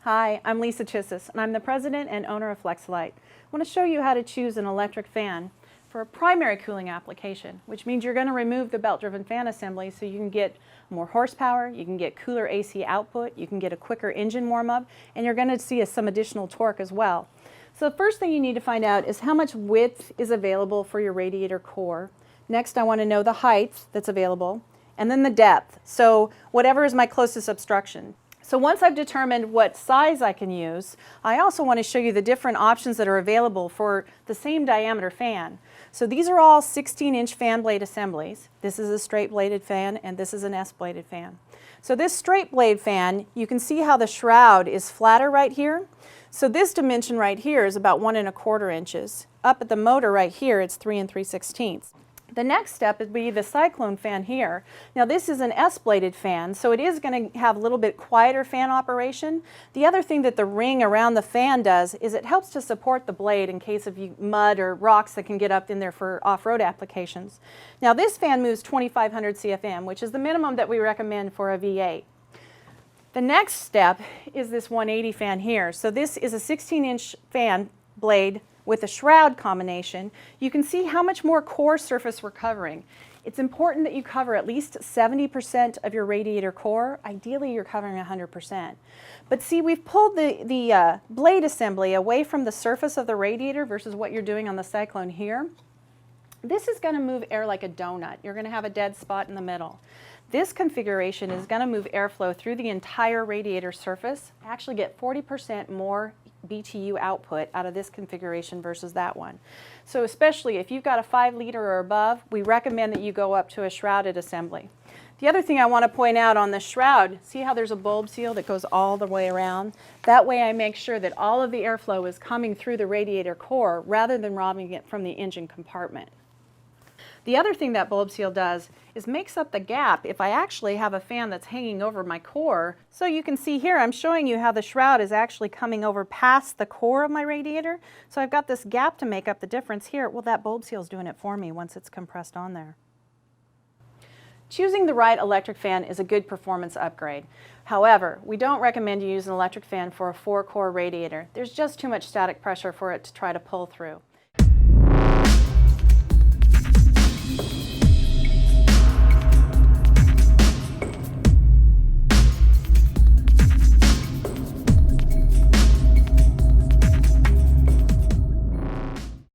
Hi, I'm Lisa Chissus, and I'm the president and owner of Flex-a-lite. I want to show you how to choose an electric fan for a primary cooling application, which means you're going to remove the belt-driven fan assembly so you can get more horsepower, you can get cooler AC output, you can get a quicker engine warm-up, and you're going to see some additional torque as well. So the first thing you need to find out is how much width is available for your radiator core. Next, I want to know the height that's available, and then the depth, so whatever is my closest obstruction. So once I've determined what size I can use, I also want to show you the different options that are available for the same diameter fan. So these are all 16-inch fan blade assemblies. This is a straight bladed fan and this is an S-bladed fan. So this straight blade fan, you can see how the shroud is flatter right here. So this dimension right here is about 1 1/4 inches. Up at the motor right here, it's 3 3/16. The next step would be the cyclone fan here. Now this is an S-bladed fan, so it is going to have a little bit quieter fan operation. The other thing that the ring around the fan does is it helps to support the blade in case of mud or rocks that can get up in there for off-road applications. Now this fan moves 2,500 CFM, which is the minimum that we recommend for a V8. The next step is this 180 fan here. So this is a 16-inch fan blade with a shroud combination. You can see how much more core surface we're covering. It's important that you cover at least 70% of your radiator core. Ideally, you're covering 100%. But see, we've pulled the blade assembly away from the surface of the radiator versus what you're doing on the Cyclone here. This is going to move air like a donut. You're going to have a dead spot in the middle. This configuration is going to move airflow through the entire radiator surface. Actually get 40% more BTU output out of this configuration versus that one. So especially if you've got a 5-liter or above, we recommend that you go up to a shrouded assembly. The other thing I want to point out on the shroud, see how there's a bulb seal that goes all the way around? That way I make sure that all of the airflow is coming through the radiator core rather than robbing it from the engine compartment. The other thing that bulb seal does is makes up the gap if I actually have a fan that's hanging over my core. So you can see here I'm showing you how the shroud is actually coming over past the core of my radiator. So I've got this gap to make up the difference here. Well, that bulb seal is doing it for me once it's compressed on there. Choosing the right electric fan is a good performance upgrade. However, we don't recommend you use an electric fan for a 4-core radiator. There's just too much static pressure for it to try to pull through.